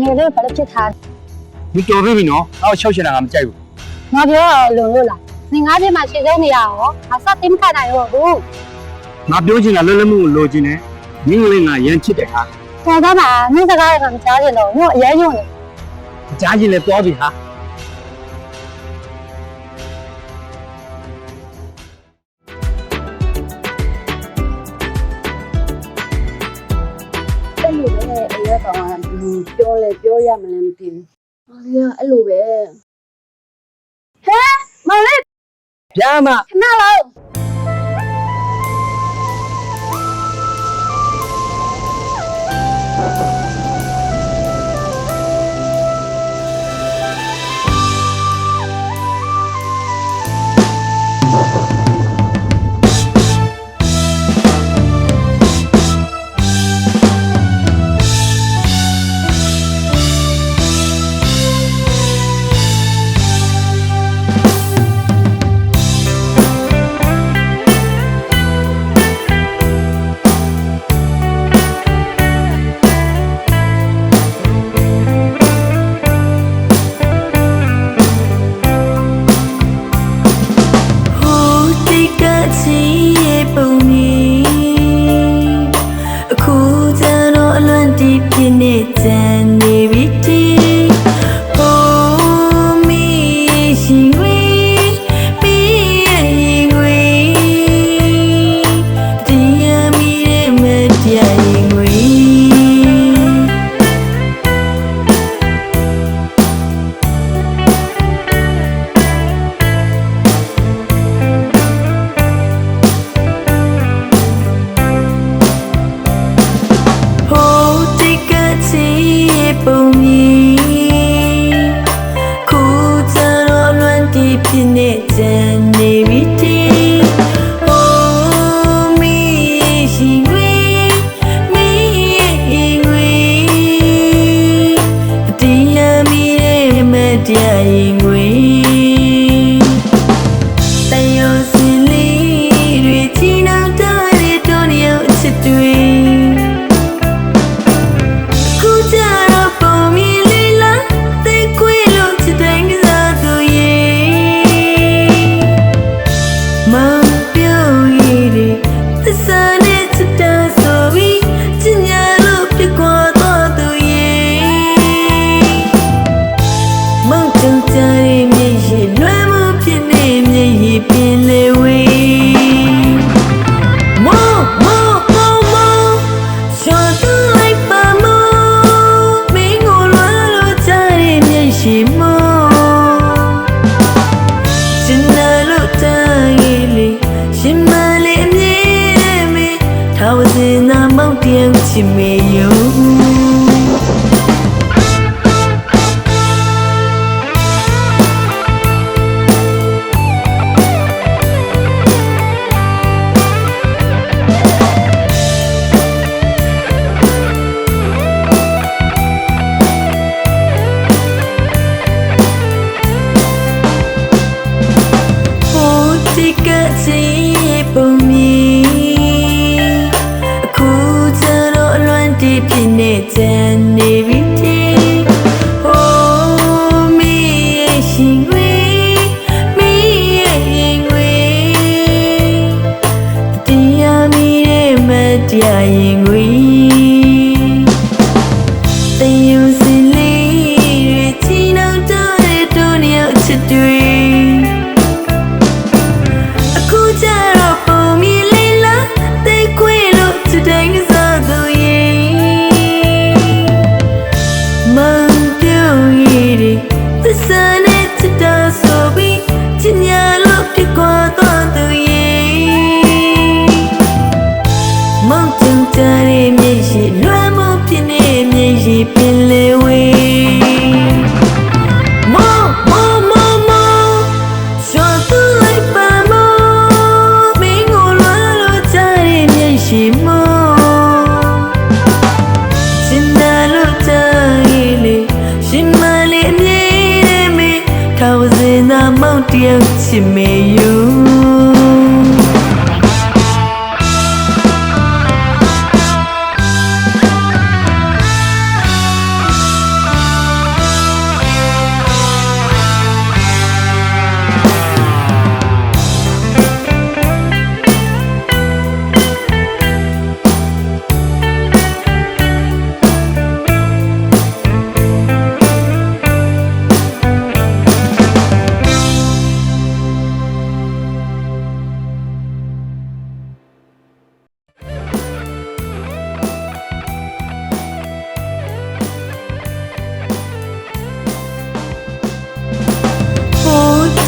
နေလေးဘာလို့ဖြစ်ထား 你多费没喏？那我小些人俺们加油。 ငါပြောလုံလို့လားနေငါးပြမှာရှင်းစဲနေရအောင်ငါစတင်ခတ်နိုင်တော့ဘူး 俺表情啊，冷冷木逻辑呢，你们俺演起的哈， တော်သားမှာနင်းစကားကမကြားချင်တော့ငါအရင်ညွန့်နေ 加进来多少哈？ အဲ့လိုပဲအရက်ကောင်ကပြောလဲပြောရမလဲမသိဘူး။ဟာဒီကအဲ့လိုပဲ ဟဲမောင်လေး 别嘛， ခဏလောက် ဟ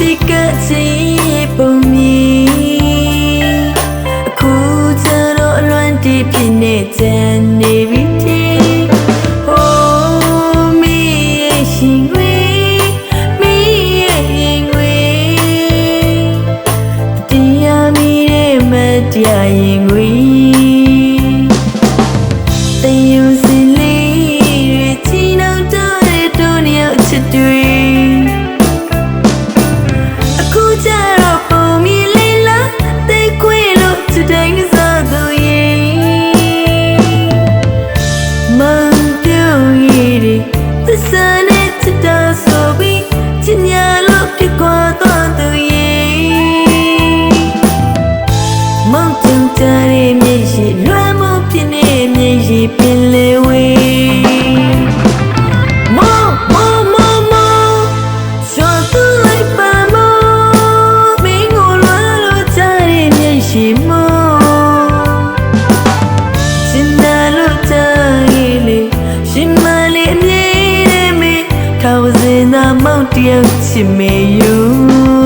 စိတ်ကချင်ပုံမြင်အခုကျတော့အလွန်တည်ဖြစ်နေချင်နေပြီဟိုးမီရဲ့ရှင်ဝေးမီရဲ့ရင်ဝေးတရားမီရဲ့မတရားရင်ဝေးတယုံစင်လေးတွေချီနှောင်တော့တဲ့တို့နှစ်ယောက်ချစ်တွေပင်လေဝေးမောရှောသူလိုက်ပါမောမင်းကိုလွားလို့ချတဲ့မျက်ရှိမောရှင်နာလို့ချရဲ့လေရှင်မလေးအမြဲတည်းမေထောက်စင်သာမောင်တယောက်ချစ်မေယူ